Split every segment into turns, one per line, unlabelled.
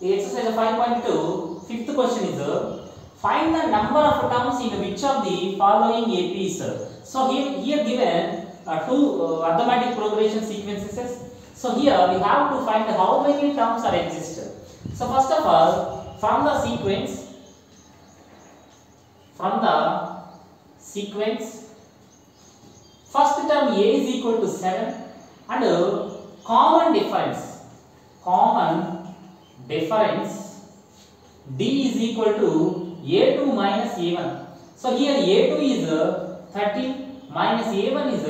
Exercise 5.2, fifth question is find the number of terms in which of the following APs. So here given two arithmetic progression sequences. So here we have to find how many terms are exist. So first of all, from the sequence, first term A is equal to 7 and common difference D is equal to A2 minus A1. So here A2 is 13 minus A1 is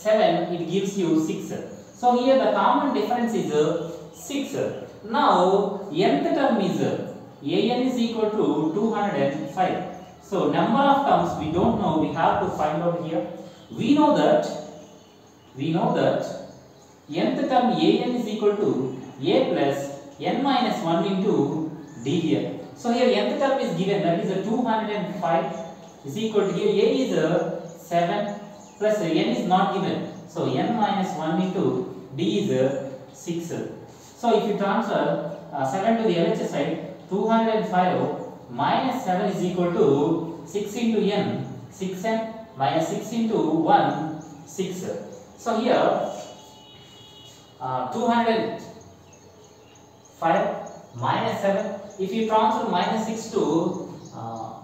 7, it gives you 6. So here the common difference is 6. Now nth term is An is equal to 205. So number of terms we don't know, we have to find out here. We know that nth term An is equal to A plus n minus 1 into D here. So here nth term is given, that is 205 is equal to here A is 7 plus n is not given. So n minus 1 into D is 6. So if you transfer 7 to the LHS side, 205 minus 7 is equal to 6 into n, 6n minus 6 into 1, 6. So here 205 minus 7, if you transfer minus 6 to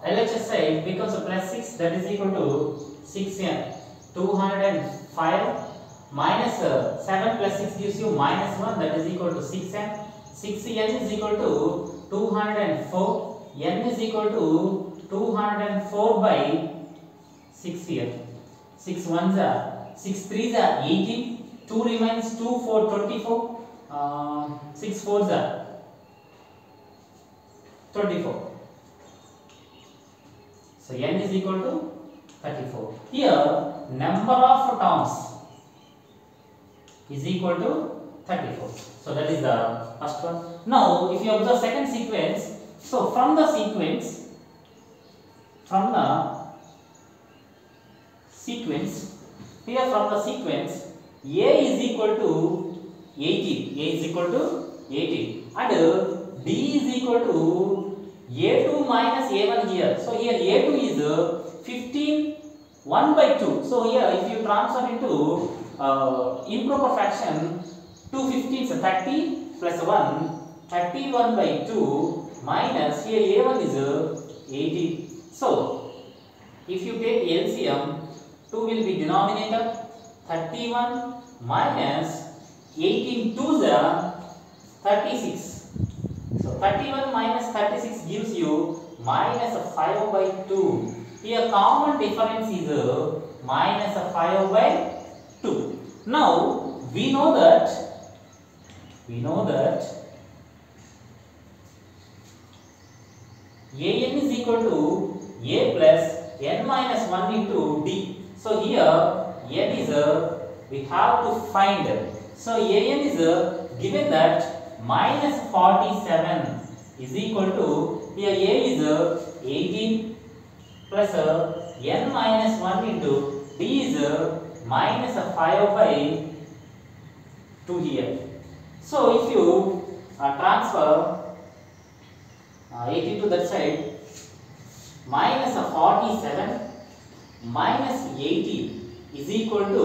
LHS side becomes a plus 6, that is equal to 6n. 205 minus 7 plus 6 gives you minus 1, that is equal to 6n. 6n is equal to 204, n is equal to 204 by 6 here. 6 ones are 6 3s are 18, 2 remains 2 4 24, 6 4s are 24. So n is equal to 34. Here number of terms is equal to 34. So that is the first one. Now if you observe second sequence, so from the sequence here from the sequence A is equal to 18, and D is equal to A2 minus A1 here. So here A2 is 15, 1 by 2. So here if you transfer into improper fraction, 2 15s 30 plus 1, 31 by 2 minus here A1 is 18. So if you take LCM, 2 will be denominator, 31 minus 18 2s are 36. So 31 minus 36 gives you minus 5 by 2. Here common difference is minus 5 by 2. Now we know that An is equal to A plus n minus 1 into D. So here n is we have to find. So An is given that minus 47 is equal to, here A is 18 plus n minus 1 into D is minus 5 by 2 here. So if you transfer 18 to that side, minus 47 minus 18 is equal to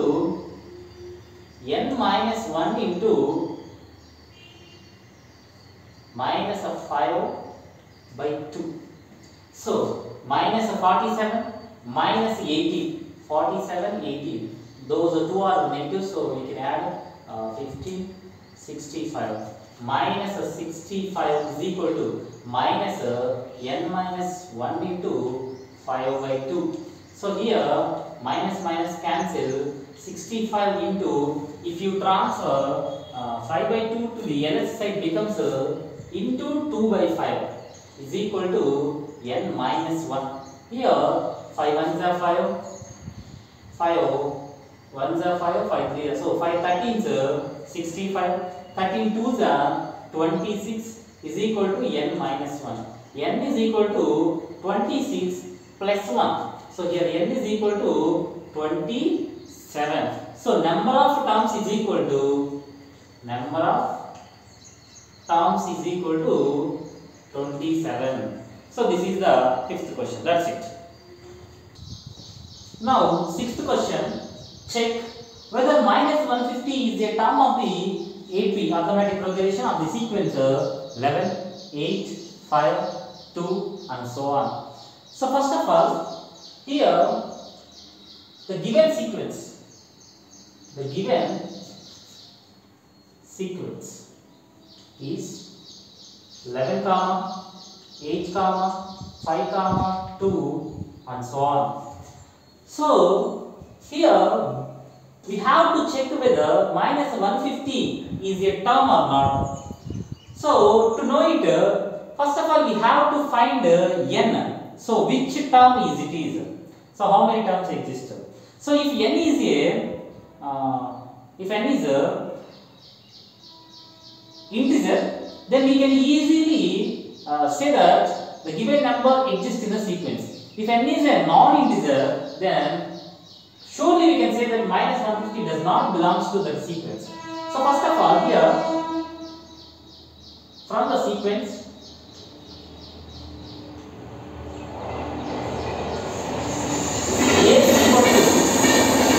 n minus 1 into minus 5 by 2. So minus 47 minus 18, 47 18, those two are negative, so we can add 15, 65. Minus 65 is equal to minus n minus 1 into 5 by 2. So here minus minus cancel, 65 into, if you transfer 5 by 2 to the LHS side becomes into 2 by 5 is equal to n minus 1. Here 5 ones are 5, 5 ones are 5, 5 3. So 5 13s 65, 13 2s are 26 is equal to n minus 1. N is equal to 26 plus 1. So here n is equal to 27. So number of terms is equal to number of terms is equal to 27. So this is the fifth question. That's it. Now sixth question, check whether minus 150 is a term of the AP arithmetic progression of the sequence 11, 8, 5, 2 and so on. So first of all, here the given sequence is 11 comma 8 comma 5 comma 2 and so on. So here we have to check whether minus 150 is a term or not. So to know it, first of all we have to find n. So which term is it? So how many terms exist? So if n is a integer, then we can easily say that the given number exists in the sequence. If n is a non-integer, then surely we can say that minus 150 does not belong to the sequence. So first of all, here from the sequence, A is equal to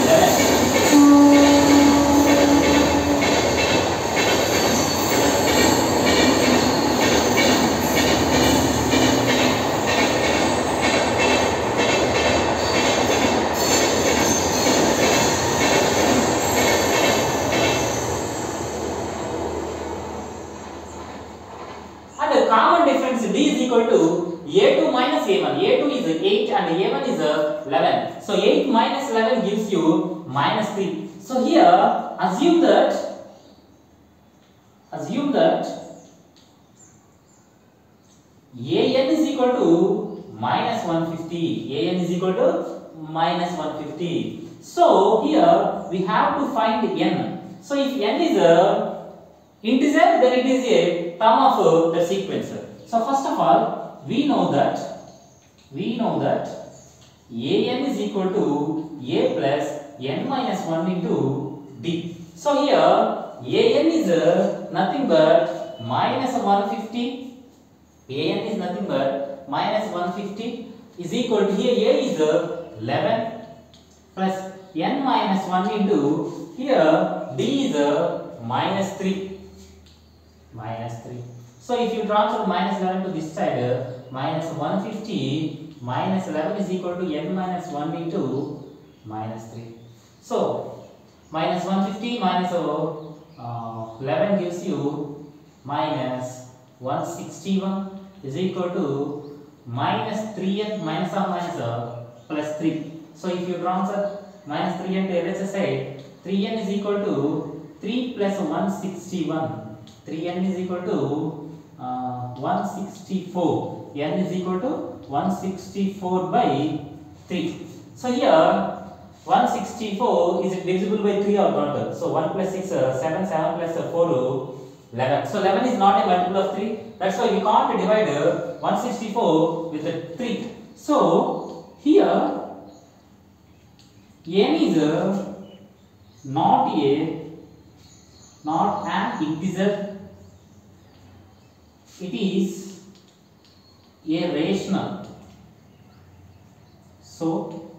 11. D is equal to A2 minus A1. A2 is 8 and A1 is 11. So 8 minus 11 gives you minus 3. So here assume that AN is equal to minus 150. AN is equal to minus 150. So here we have to find n. So if n is a integer, then it is a term of the sequence. So first of all, we know that an is equal to a plus n minus 1 into d. So here an is nothing but minus 150. An is nothing but minus 150 is equal to, here a is 11 plus n minus 1 into, here d is minus 3. So if you transfer minus 11 to this side, minus 150 minus 11 is equal to n minus 1 into minus 3. So minus 150 minus 11 gives you minus 161 is equal to minus 3n minus of minus plus 3. So if you transfer minus 3n to the other side, 3n is equal to 3 plus 161. 3n is equal to 164. n is equal to 164 by 3. So here 164 is divisible by 3 or not? So 1 plus 6 7, 7 plus 4 11. So 11 is not a multiple of 3. That's why we can't divide 164 with 3. So here n is not an integer. It is a rational. So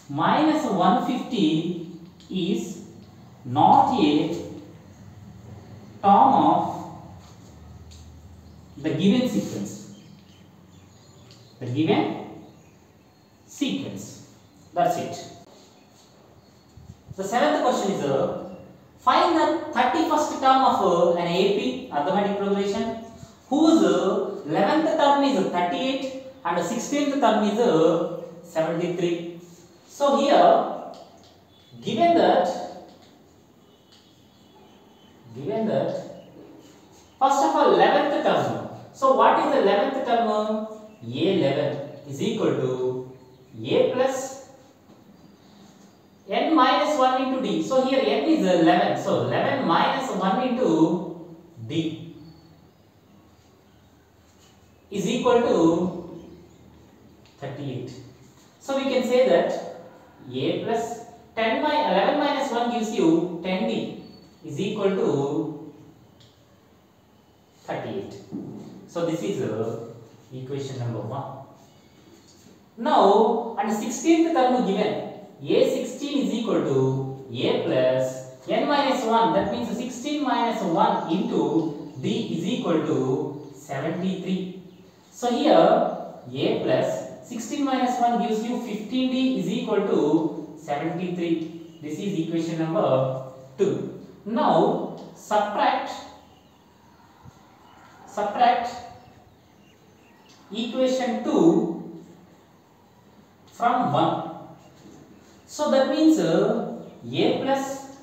minus 150 is not a term of the given sequence. That's it. The seventh question is find the 31st term of an AP arithmetic progression whose 11th term is 38 and 16th term is 73. So here given that first of all 11th term. So what is the 11th term? A11 is equal to a plus n minus 1 into d. So here n is 11. So 11 minus 1 into d is equal to 38. So we can say that a plus 11 minus 1 gives you 10d is equal to 38. So this is equation number 1. Now at the 16th term given, A16 is equal to A plus n minus 1. That means 16 minus 1 into D is equal to 73. So here A plus 16 minus 1 gives you 15D is equal to 73. This is equation number 2. Now subtract equation 2 from 1. So that means A plus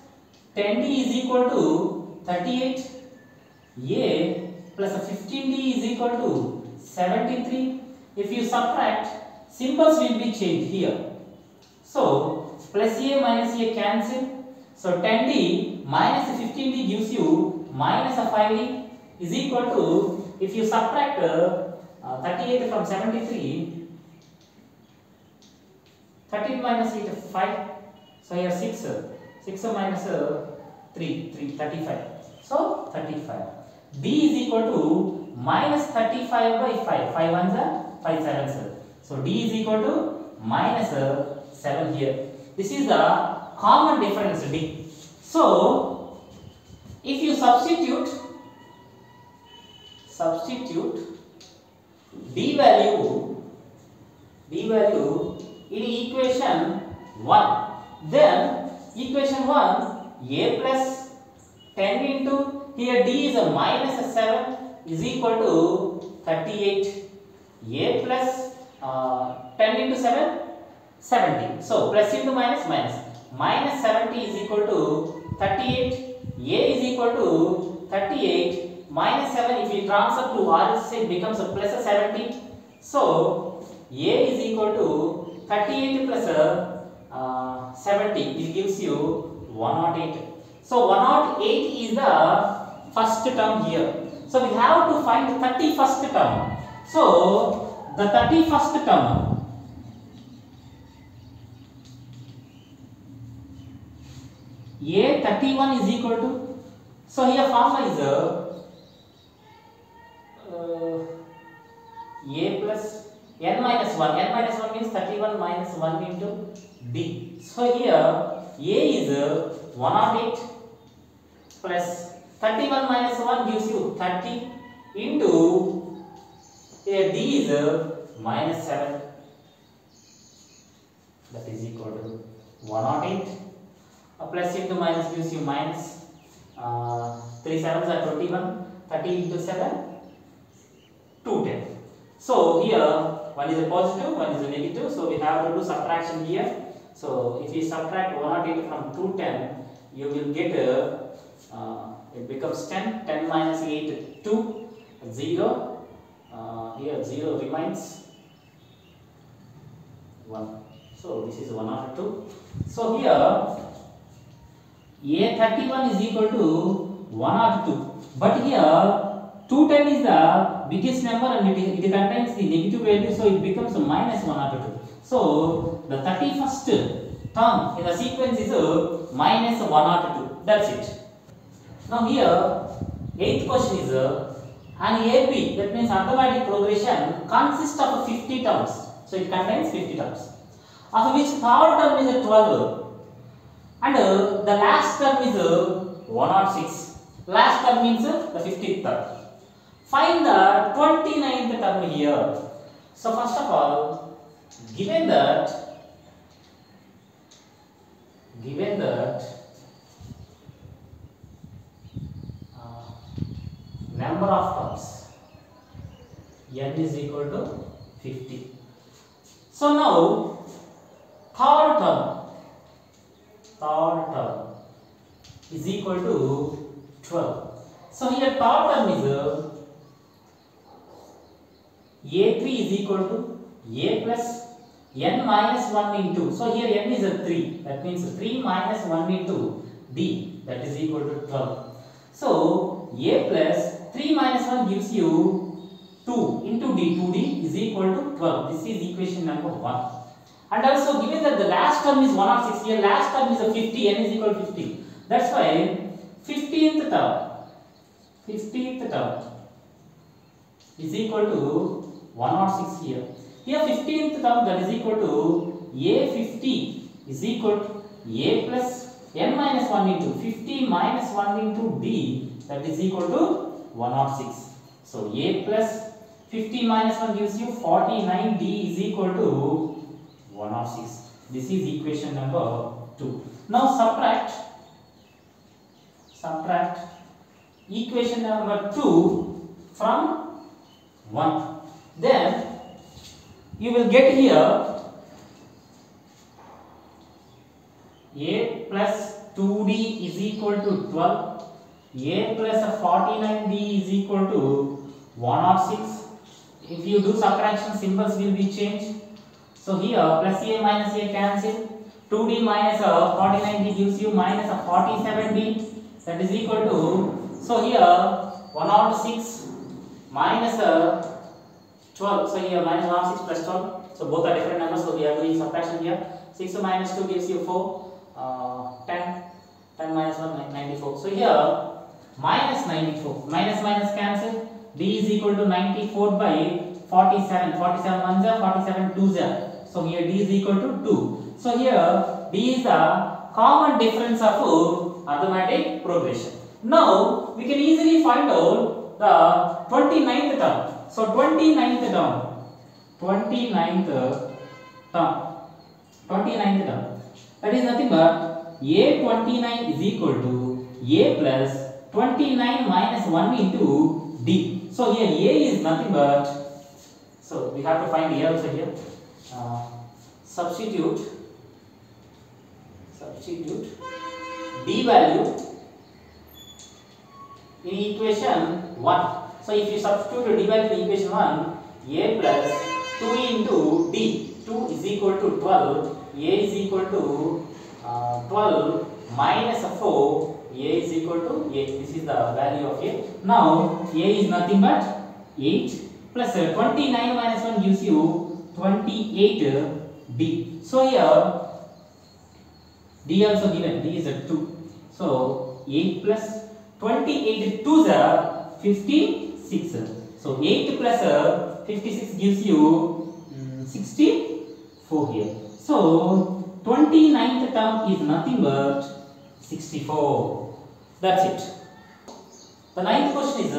10D is equal to 38. A plus 15D is equal to 73. If you subtract, symbols will be changed here. So plus A minus A cancel. So 10D minus 15D gives you minus 5D is equal to, if you subtract 38 from 73, 13 minus 8 5. So here 6 minus 3 35. So 35. D is equal to minus 35 by 5. 5 ones are 5 sevens. So D is equal to minus 7 here. This is the common difference D. So if you substitute D value in equation 1, then equation 1 A plus 10 into, here D is a minus 7 is equal to 38. A plus 10 into 7 70. So plus into minus minus 70 is equal to 38. A is equal to 38 minus 7. If you transfer to RHS, it becomes a plus 70. So A is equal to 38 plus 70. It gives you 108. So 108 is the first term here. So we have to find the 31st term. So the 31st term, A31 is equal to, so here formula is A plus n minus 1. N minus 1 means 31 minus 1 into D. So here A is 108 plus 31 minus 1 gives you 30 into, here D is minus 7. That is equal to 108. Plus into minus gives you minus. 3 sevens are 21. 30 into 7, 210. So here one is a positive, one is a negative. So we have to do subtraction here. So if you subtract 108 from 210, you will get it becomes 10. 10 minus 8, 2, 0. Here 0 remains 1. So this is 102. So here A31 is equal to 102. But here 210 is the biggest number and it contains the negative value, so it becomes a minus 102. So the 31st term in the sequence is minus 102. That's it. Now here 8th question is an AP, that means arithmetic progression, consists of 50 terms. So it contains 50 terms, of which third term is 12 and the last term is 106. Last term means the 50th term. Find the 29th term here. So first of all, given that number of terms n is equal to 50. So now third term is equal to 12. So here third term is A3 is equal to A plus n minus 1 into, so here n is a 3, that means 3 minus 1 into D, that is equal to 12. So A plus 3 minus 1 gives you 2 into D, 2D is equal to 12. This is equation number 1. And also given that the last term is 106, here last term is a 50, n is equal to 50. That's why 15th term is equal to 106 here. Here 15th term, that is equal to A50 is equal to A plus n minus 1 into 50 minus 1 into D, that is equal to 106. So A plus 50 minus 1 gives you 49, D is equal to 106. This is equation number 2. Now subtract equation number 2 from 1. Then you will get here A plus 2D is equal to 12. A plus 49D is equal to 106. If you do subtraction, symbols will be changed. So here plus A minus A cancel. 2D minus 49D gives you minus 47D. That is equal to, so here 106 minus 12. So here minus 106 plus 12. So both are different numbers. So we are doing subtraction here. 6 minus 2 gives you 4. 10 minus 1 94. So here minus 94. Minus cancel. D is equal to 94 by 47. 47 ones are 47 twos are. So here D is equal to 2. So here D is the common difference of arithmetic progression. Now we can easily find out the 29th term. So 29th term. That is nothing but A29 is equal to A plus 29 minus 1 into D. So here A is nothing but, so we have to find A also here. Substitute D value in equation 1. So if you substitute D value in equation 1, A plus 2 into D, 2 is equal to 12, A is equal to 12 minus 4, A is equal to 8. This is the value of A. Now A is nothing but 8 plus 29 minus 1 gives you 28D. So here D also given, D is a 2. So 8 plus 28 2s are 56. So 8 plus 56 gives you 64 here. So 29th term is nothing but 64. That's it. The ninth question is,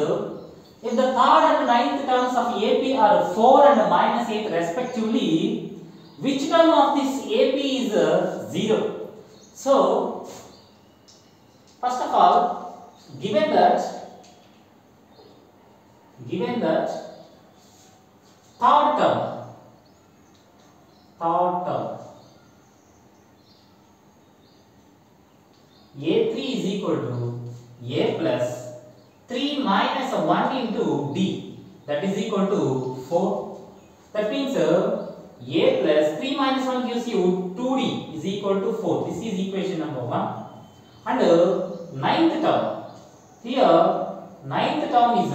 if the third and ninth terms of AP are 4 and minus 8 respectively, which term of this AP is 0? So, first of all, given that third term A3 is equal to A plus 3 minus 1 into D, that is equal to 4. That means A plus 3 minus 1 gives you 2D is equal to 4. This is equation number 1. And ninth term, here ninth term is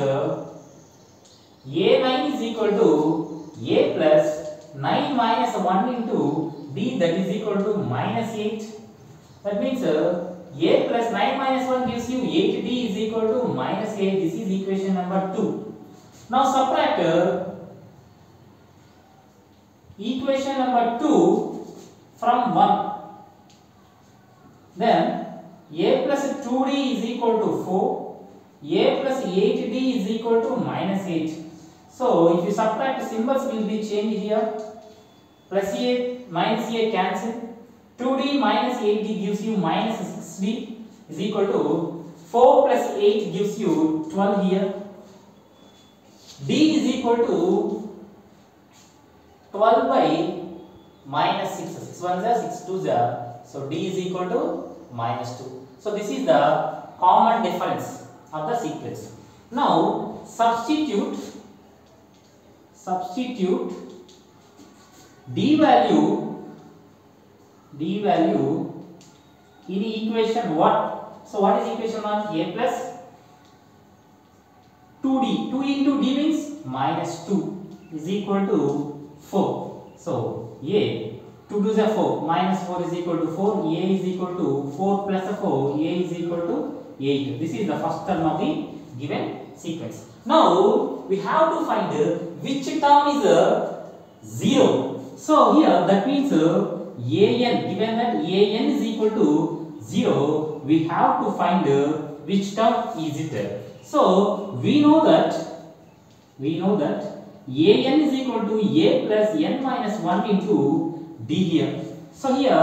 A9 is equal to A plus 9 minus 1 into D, that is equal to minus 8. That means A plus 9 minus 1 gives you 8D is equal to minus 8. This is equation number 2. Now subtract equation number 2 from 1. Then A plus 2D is equal to 4. A plus 8D is equal to minus 8. So if you subtract, symbols will be changed here. Plus A minus A cancel. 2D minus 8D gives you minus 6D is equal to 4 plus 8 gives you 12 here. D is equal to 12 by minus 6. 6 ones are 6 twos are. So D is equal to minus 2. So this is the common difference of the sequence. Now substitute D value in equation 1. So what is equation 1? A plus 2D. 2 into D means minus 2 is equal to 4. So A, 2 2s are 4, minus 4 is equal to 4, A is equal to 4 plus 4, A is equal to 8. This is the first term of the given sequence. Now we have to find which term is 0. So here that means an, given that an is equal to 0, we have to find which term is it. So we know that an is equal to a plus n minus 1 into d here. So here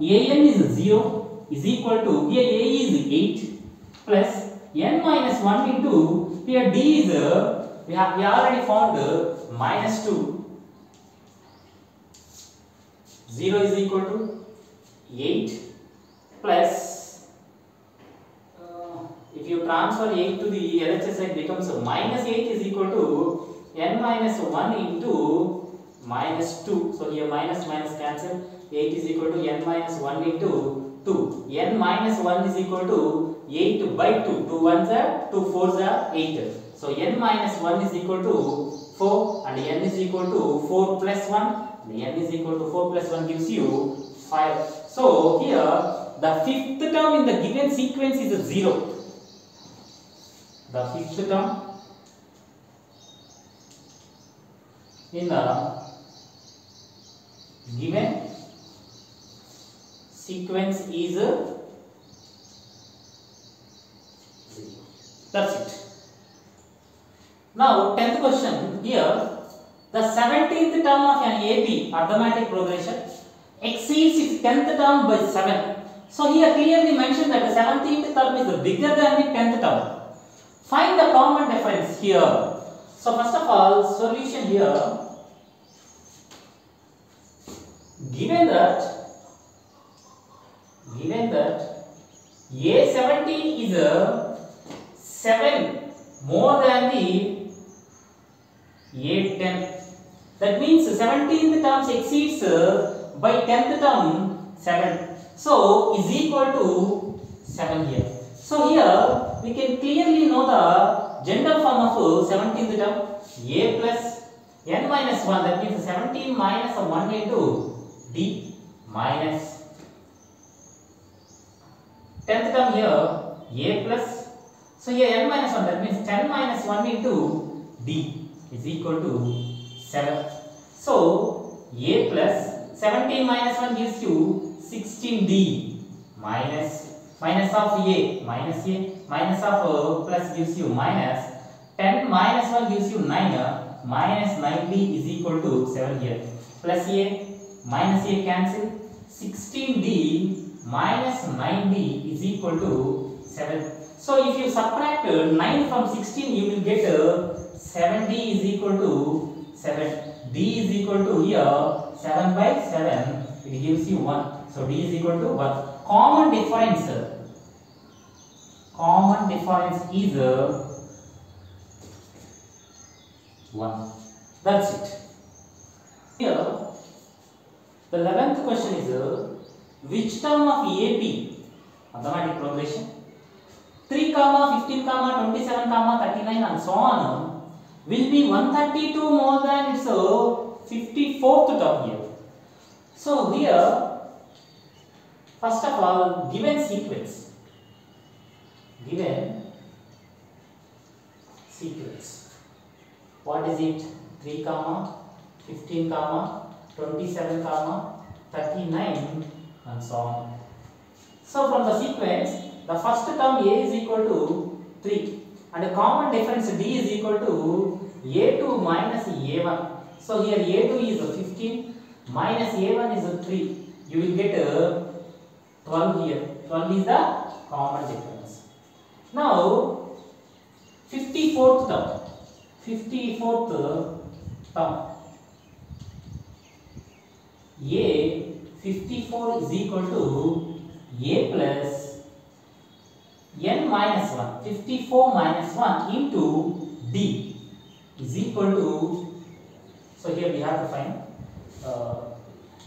an is 0 is equal to, here a is 8 plus n minus 1 into, here d is we already found minus 2. 0 is equal to 8 plus if you transfer 8 to the LHS side becomes minus 8 is equal to n minus 1 into minus 2. So here minus cancel, 8 is equal to n minus 1 into 2. n minus 1 is equal to 8 by 2. 2 1s are 2 4s are 8. So n minus 1 is equal to 4 and n is equal to 4 plus 1. The n is equal to 4 plus 1 gives you 5. So here the fifth term in the given sequence is 0. The fifth term in the given sequence is 0. That's it. Now 10th question here. The 17th term of an AB arithmetic progression exceeds its 10th term by 7. So here clearly mentioned that the 17th term is bigger than the 10th term. Find the common difference here. So first of all, solution here. Given that A17 is 7 more than the A10. That means 17th term exceeds by 10th term 7. So is equal to 7 here. So here we can clearly know the general form of 17th term, a plus n minus 1. That means 17 minus 1 into d minus 10th term here a plus. So here n minus 1. That means 10 minus 1 into d is equal to 7. So a plus 17 minus 1 gives you 16d minus of a minus of plus gives you minus 10 minus 1 gives you 9 minus 9d is equal to 7 here plus a minus a cancel 16d minus 9d is equal to 7. So if you subtract 9 from 16 you will get 7d is equal to 7. D is equal to here 7 by 7, it gives you 1. So D is equal to 1. Common difference is 1. That's it. Here the 11th question is which term of AB arithmetic progression 3, 15, 27, 39 and so on will be 132 more than its 54th term here. So here first of all given sequence what is it? 3, 15, 27, 39 and so on. So from the sequence the first term a is equal to 3 and a common difference d is equal to a2 minus a1. So here a2 is 15 minus a1 is 3. You will get 12 here. 12 is the common difference. Now 54th term. A 54 is equal to a plus n minus 1. 54 minus 1 into d is equal to, so here we have to find a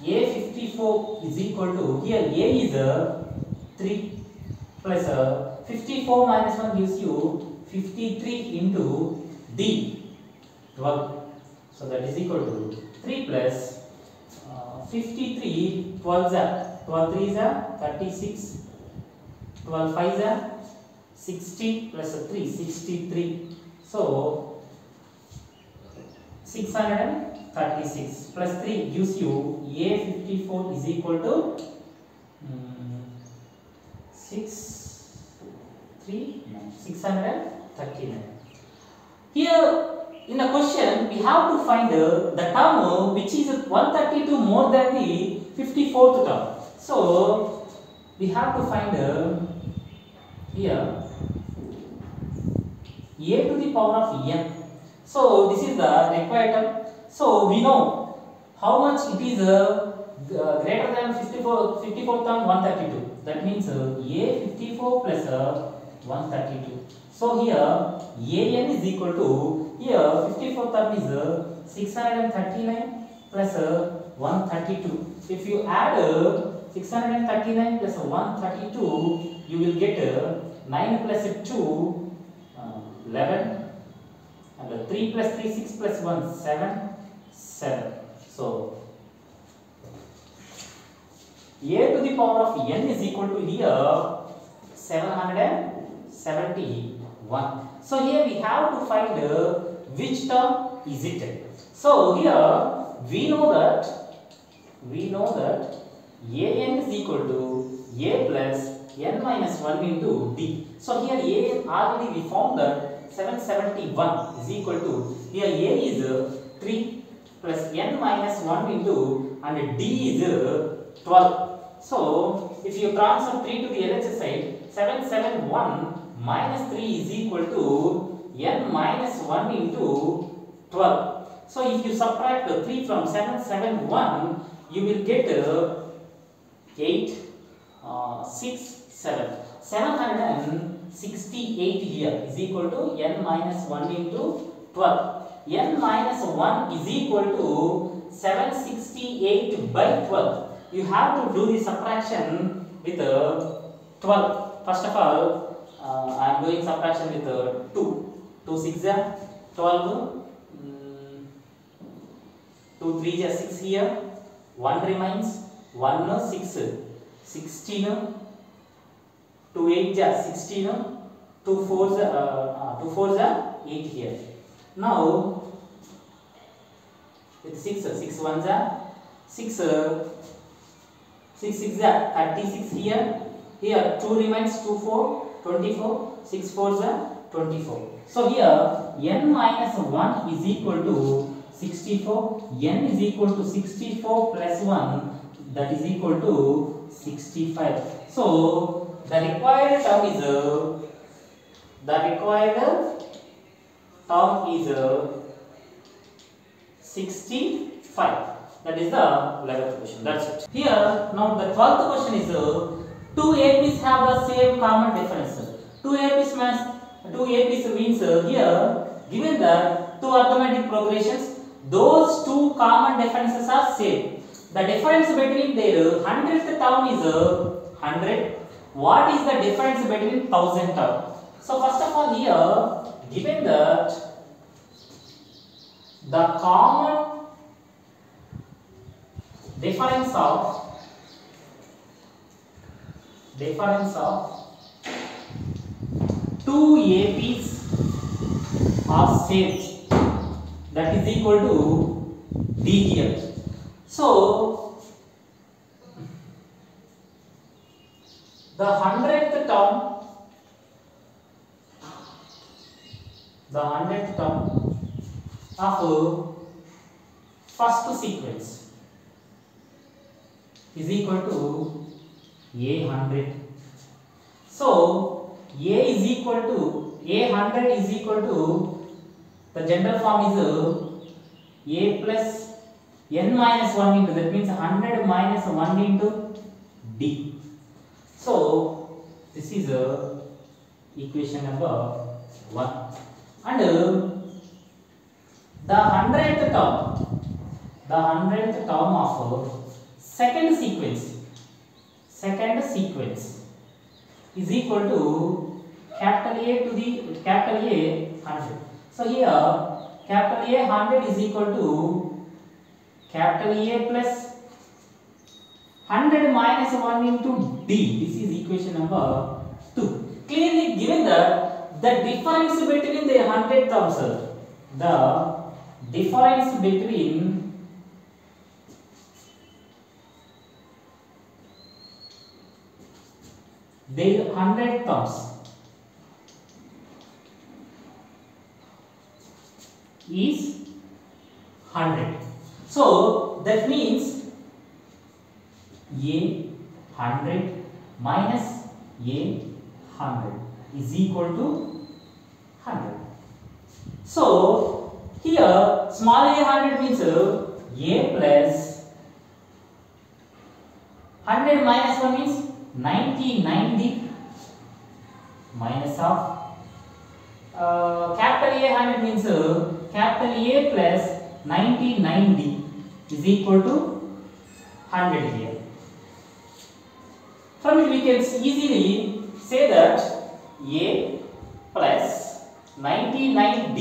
54 is equal to, here a is 3 plus 54 minus 1 gives you 53 into d 12. So that is equal to 3 plus 53 12 3 is 36, 12 5 is 60 plus 3, 63. So 636 plus 3 gives you A54 is equal to 639. Here in the question we have to find the term which is 132 more than the 54th term. So we have to find here a to the power of n. So this is the required term. So we know how much it is greater than 54 term 132. That means a54 plus 132. So here an is equal to, here 54 term is 639 plus 132. If you add 639 plus 132, you will get 9 plus 2, 11, and 3 plus 3, 6 plus 1, 7. So a to the power of n is equal to here 771. So here we have to find which term is it. So here we know that an is equal to a plus n minus 1 into d. So here a already we found that 771 is equal to, here a is 3 plus n minus 1 into, and d is 12. So if you transfer 3 to the LHS side, 771 minus 3 is equal to n minus 1 into 12. So if you subtract 3 from 771, you will get 8, 6, 7. 768 here is equal to n minus 1 into 12. N minus 1 is equal to 768 by 12. You have to do the subtraction with 12. First of all, I am doing subtraction with 2. 2 6 12. 2 3 6 here. 1 remains. 1 6. 16. 2 8 16. 2 4 8 here. Now with 6 1 6 6 6 36 here. Here 2 remains, 2 4 24, 6 4 24. So here n minus 1 is equal to 64. N is equal to 64 plus 1, that is equal to 65. So the required term is 65. That is the 11th question. That's it. Here now the 12th question is two APs have the same common difference. Two APs means here given the two arithmetic progressions, those two common differences are same. The difference between their 100th term is 100. What is the difference between 1000 term? So first of all here, given that the common difference of two APs are same, that is equal to D here. So the 100th term of first sequence is equal to A100. So A100 is equal to, the general form is A plus n minus 1 into, that means 100 minus 1 into D. So this is equation number 1. And the 100th term of second sequence is equal to capital A to the capital A 100. So here capital A 100 is equal to capital A plus 100 minus 1 into D. This is equation number 2. clearly given that the difference between the 100 terms, the difference between the 100 terms is 100. So that means A 100 minus A 100 is equal to 100. So here small a 100 means A plus 100 minus 1 means 90 minus of capital A 100 means capital A plus 90 is equal to 100 here. From it we can easily say that A plus 99D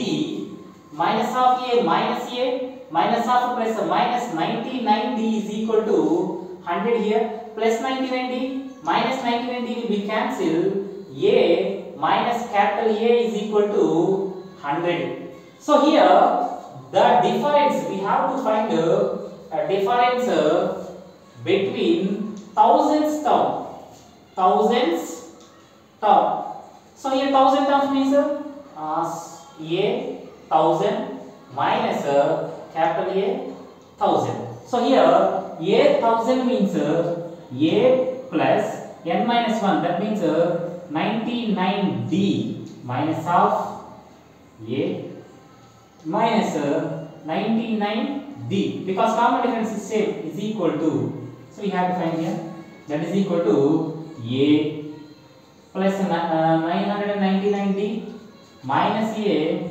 minus of A minus of plus minus 99D is equal to 100 here, plus 99D minus 99D will be cancelled. A minus capital A is equal to 100. So here the difference, we have to find a difference between thousands term. So here 1000 terms means A 1000 minus capital A 1000. So here A 1000 means A plus n minus 1, that means 99D minus of A minus 99D, because common difference is same, is equal to, so we have to find here, that is equal to A plus 999D minus A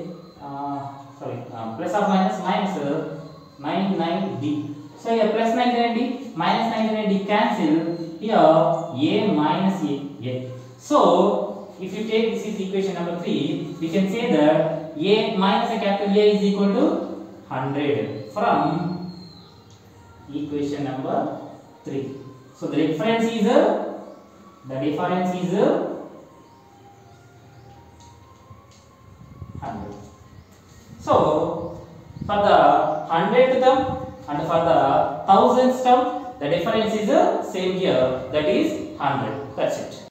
plus or minus 99D. So here plus 99D minus 99D cancel, here A minus A. So if you take this is equation number 3, we can say that A minus a capital A is equal to 100 from equation number 3. So the difference is 100. So for the 100th term and for the 1000th term, the difference is same here, that is 100. That's it.